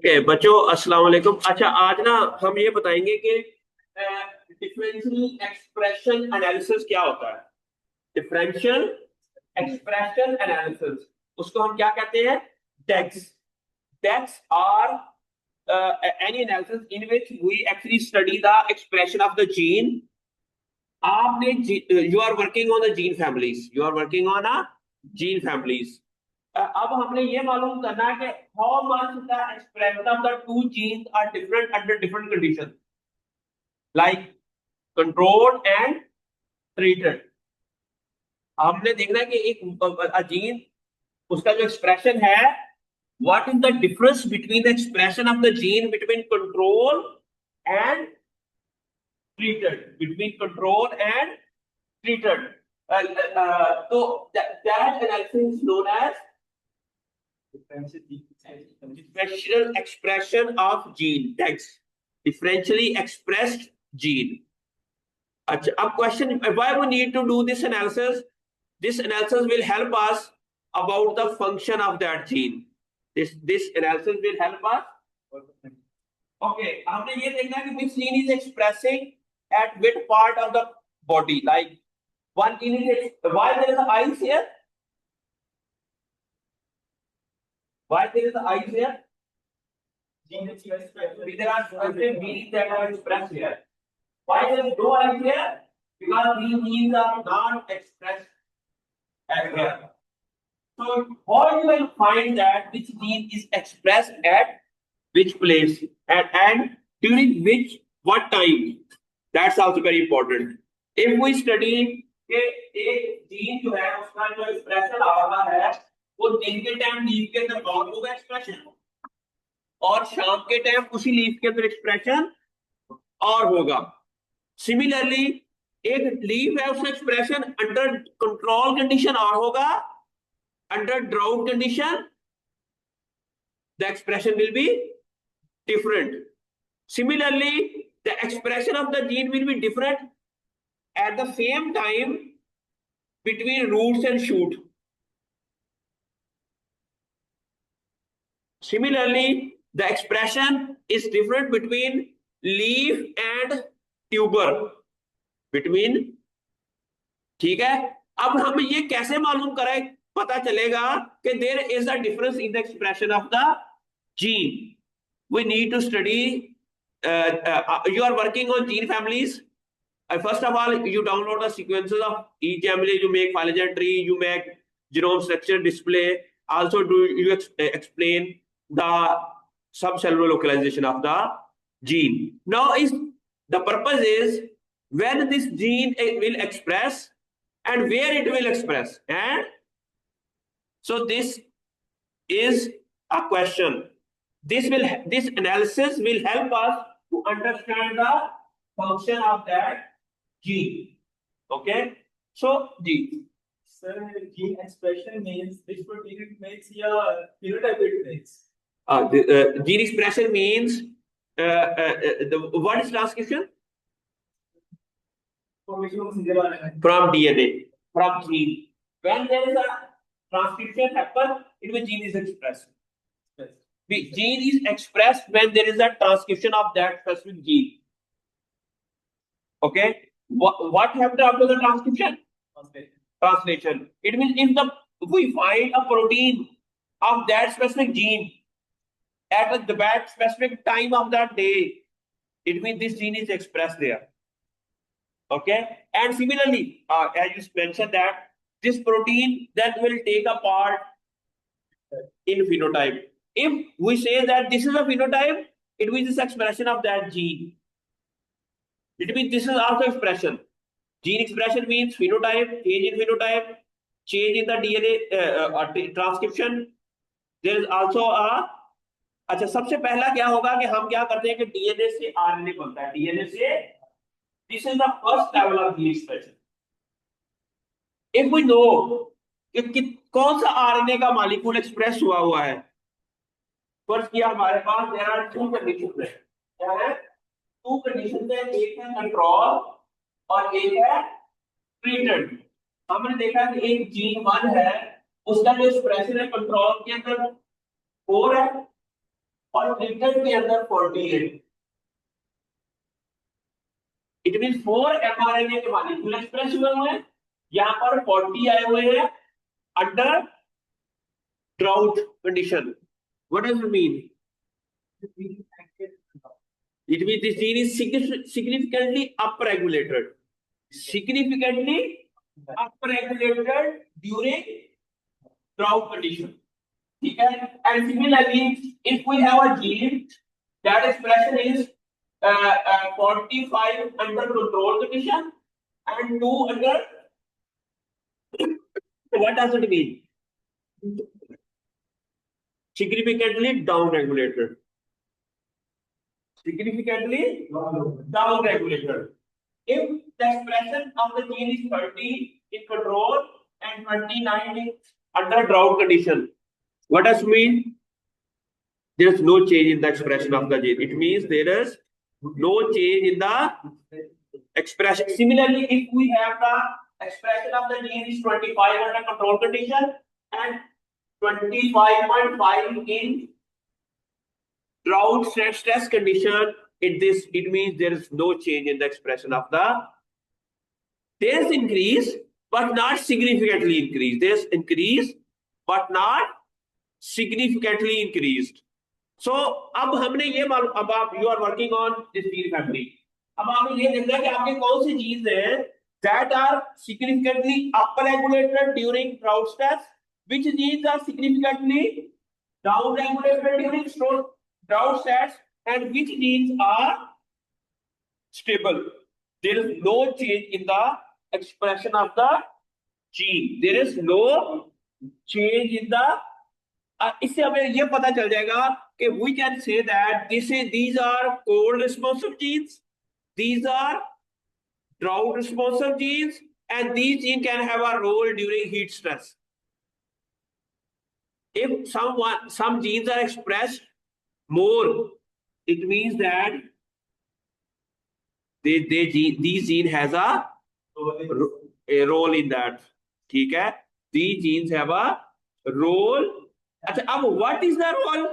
Okay बच्चों, अस्सलाम वालेकुम। अच्छा, आज ना हम ये बताएंगे कि डिफरेंशियल एक्सप्रेशन एनालिसिस क्या होता है। डिफरेंशियल एक्सप्रेशन एनालिसिस, उसको हम क्या कहते हैं? डेक्स। डेक्स are any analysis in which we actually study the expression of the gene. आपने you are working on the gene families, you are working on a gene families. अब हमने ये मालूम करना है कि how much the expression of the two genes are different under different condition, like controlled and treated. हमने देखना है कि एक जीन, उसका जो एक्सप्रेशन है, what is the difference between the expression of the gene between control and treated, between control and treated. So that analysis is known as differential expression of gene. Thanks. Differentially expressed gene. अच्छा, अब question, why we need to do this analysis? This analysis will help us about the function of that gene. This analysis will help us. Okay, हमने ये देखना है कि which gene is expressing at which part of the body. Like one gene is, why there is a eyes here? Why there is a eyes here? There are certain genes that are expressed here. Why there is no eyes here? Because these genes are not expressed at here. So how you will find that which gene is expressed at which place and during which what time? That's also very important. If we study कि एक gene जो है उसका जो expression आ रहा है वो दिन के टाइम लीफ के अंदर और होगा एक्सप्रेशन, और शाम के टाइम उसी लीफ के अंदर एक्सप्रेशन और होगा। सिमिलरली एक लीफ है, उसका एक्सप्रेशन अंडर कंट्रोल कंडीशन और होगा, under drought condition the expression will be different. Similarly, the expression of the gene will be different at the same time between roots and shoot. Similarly, the expression is different between leaf and tuber. Between, ठीक है। अब हम ये कैसे मालूम करें, पता चलेगा कि there is a difference in the expression of the gene. We need to study. You are working on gene families. First of all, you download the sequences of each family. You make phylogenetic tree. You make genome structure display. Also, do you explain the subcellular localization of the gene? Now, is the purpose is when this gene will express and where it will express, and so this is a question. This analysis will help us to understand the function of that gene. Okay, so G. Sir, gene expression means which protein it makes या phenotype it makes. Gene expression means what is transcription? From DNA, from gene. When there is a transcription happen, it means gene is expressed. Gene is expressed when there is a transcription of that specific gene. Okay, what happened after the transcription? Translation. It means if we find a protein of that specific gene at that specific time of that day, it means this gene is expressed there. Okay, and similarly, as you mentioned that this protein then will take a part in phenotype. If we say that this is a phenotype, it means this expression of that gene. It means this is also expression. Gene expression means phenotype, change in phenotype, change in the DNA transcription. There is also a, अच्छा, सबसे पहला क्या होगा कि हम क्या करते हैं कि डीएनए से आरएनए बनता है, डीएनए से, this is the first level of gene expression. If we know कि कौन सा आरएनए का मॉलिक्यूल एक्सप्रेस हुआ है, फर्स्ट किया हमारे पास देयर आर टू कंडीशंस है, क्या है? टू कंडीशंस है, एक है कंट्रोल और एक है ट्रीटेड। हमने देखा कि एक जीन 1 है, उसका जो एक्सप्रेशन है कंट्रोल के अंदर 4 है, और ट्रिगर के अंदर 48। इट मीन 4 mRNA के मॉलिक्यूल एक्सप्रेस हुए हुए हैं, यहाँ पर 40 आए हुए हैं under drought condition. What does it mean? It means this gene is significantly upregulated. Significantly upregulated during drought condition. Okay? And similarly, if we have a gene that expression is 45 under control condition and 2 under, what does it mean? Significantly down-regulated. Significantly down-regulated. If the expression of the gene is 30 in control and 29 in under drought condition, what does it mean? There is no change in the expression of the gene. It means there is no change in the expression. Similarly, if we have the expression of the gene is 25 under control condition and 25.5 in drought stress condition, it means there is no change in the expression of the. There is increase, but not significantly increased. There is increase, but not significantly increased. So अब हमने ये मालूम, अब आप you are working on this gene family. अब आपने ये देखना है कि आपके कौन से genes हैं that are significantly upregulated during drought stress, which genes are significantly downregulated during drought stress, and which genes are stable. There is no change in the expression of the gene. There is no change in the. इससे हमें ये पता चल जाएगा कि we can say that these are cold responsive genes, these are drought responsive genes, and these genes can have a role during heat stress. If some genes are expressed more, it means that these gene has a role in that. ठीक है? These genes have a role. अच्छा, अब what is the role?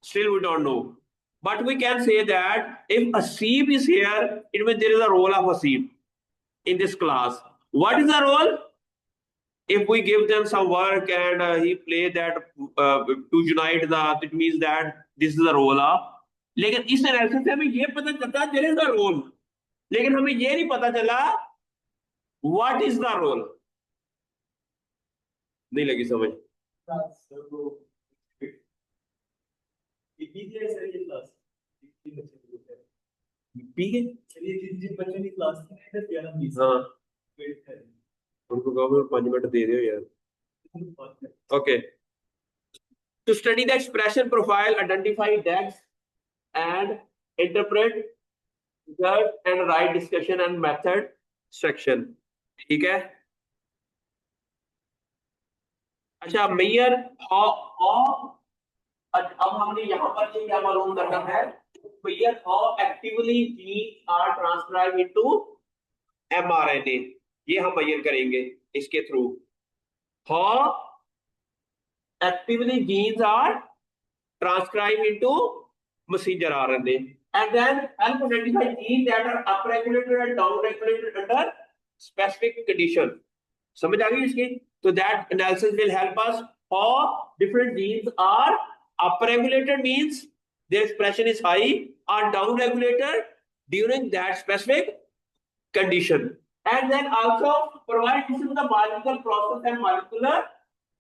Still we don't know. But we can say that if a sieve is here, it means there is a role of a sieve in this class. What is the role? If we give them some work and he play that to unite the, it means that this is the role of. लेकिन इस analysis से हमें ये पता चलता there is the role. लेकिन हमें ये नहीं पता चला what is the role. नहीं लगी समझ. उनको कहो 5 मिनट दे दो यार. Okay. To study the expression profile, identify DAGs and interpret result and write discussion and method section. ठीक है. अच्छा मेयर अब हमने यहाँ पर ये क्या मालूम करना है, measure how actively genes are transcribe into mRNA. ये हम मेयर करेंगे इसके through. How actively genes are transcribe into messenger RNA, and then help identify genes that are upregulated and downregulated under specific condition. समझ आ गई इसकी? So that analysis will help us how different genes are upregulated, means their expression is high, or downregulated during that specific condition, and then also provide this is the molecular process and molecular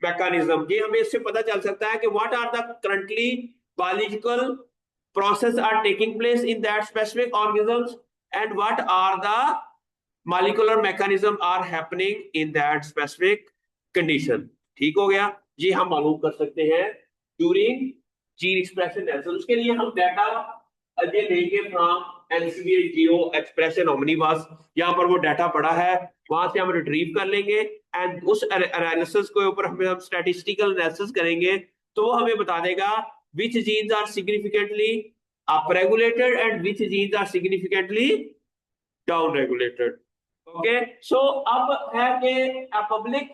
mechanism. ये हमें इससे पता चल सकता है कि what are the currently biological process are taking place in that specific organisms and what are the molecular mechanism are happening in that specific condition. ठीक हो गया जी. हम मालूम कर सकते हैं during gene expression analysis. उसके लिए हम डाटा अजय लेंगे from NCBI Geo Expression Omnibus. यहाँ पर वो डाटा पड़ा है, वहां से हम रिट्रीव कर लेंगे एंड उस एनालिसिस के ऊपर हम स्टैटिस्टिकल एनालिसिस करेंगे तो वो हमें बता देगा which genes are significantly upregulated and which genes are significantly downregulated. Okay, so अब है a public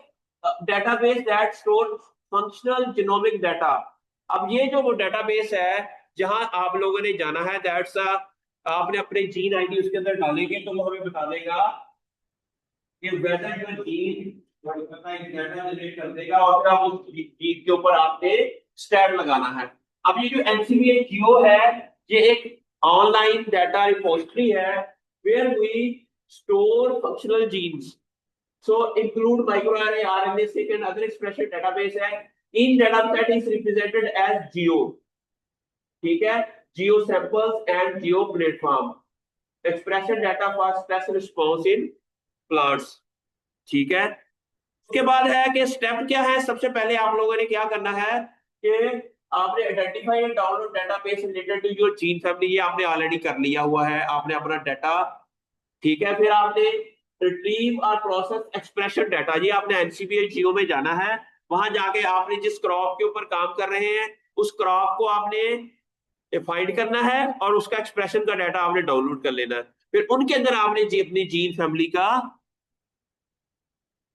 database that stores functional genomic data अब ये जो वो डेटाबेस है जहां आप लोगों ने जाना है, दैट्स आपने अपने जीन आईडी उसके अंदर डालेंगे तो वो हमें बता देगा कि whether your gene data generate कर देगा, और फिर आप उस जीन के ऊपर आपने स्टैट लगाना है। अब ये जो एनसीबीए जियो है, ये एक ऑनलाइन डाटा रिपोजिटरी है where we store functional genes, so include microarray, RNA, seq and other expression database है। in data set is represented as geo, ठीक है, geo samples and geo platform expression data for stress response in plants, ठीक है। उसके बाद है कि step क्या है, सबसे पहले आप लोगों ने क्या करना है कि आपने identify and download database related to your gene family, ये आपने ऑलरेडी कर लिया हुआ है, आपने अपना डाटा, ठीक है। फिर आपने रिट्रीव और प्रोसेस एक्सप्रेशन डाटा, ये आपने एनसीबीए जियो में जाना है, वहां जाके आपने जिस क्रॉप के ऊपर काम कर रहे हैं उस क्रॉप को आपने फाइंड करना है और उसका एक्सप्रेशन का डाटा आपने डाउनलोड कर लेना है। फिर उनके अंदर आपने अपनी जीन फैमिली का,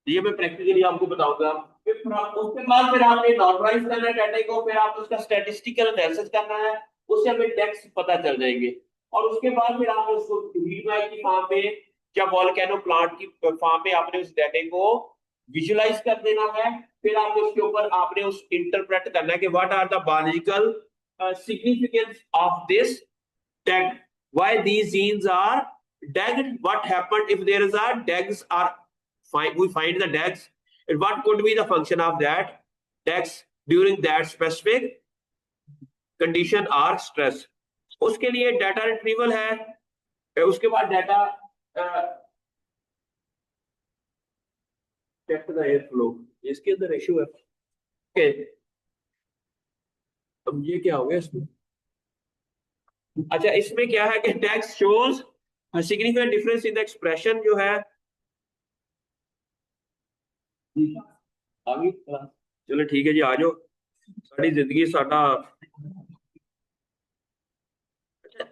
ये मैं प्रैक्टिकली आपको बताऊंगा। फिर उसके बाद फिर आपने नॉर्मलाइज करना है डाटा को, फिर आप उसका स्टैटिस्टिकल एनालिसिस करना है, उससे हमें टेक्स्ट पता चल जाएंगे। और उसके बाद फिर आपने उसको हीट मैप की फॉर्म पे या वॉल्केनो प्लांट की फॉर्म पे आपने उस डाटा को विजुलाइज कर देना है। फिर आपने उसके ऊपर आपने उस इंटरप्रेट करना है कि what are the biological significance of this tag, why these genes are tagged, what happened if there is a tags are we find the tags, and what could be the function of that tags during that specific condition or stress। उसके लिए data retrieval है, उसके बाद data check the air flow, इसके अंदर issue है। Okay, अब ये क्या हो गया इसमें, अच्छा इसमें क्या है कि tax shows significant difference in the expression जो है, आ गई क्लास, चलो ठीक है जी, आ जाओ, साड़ी जिंदगी साडा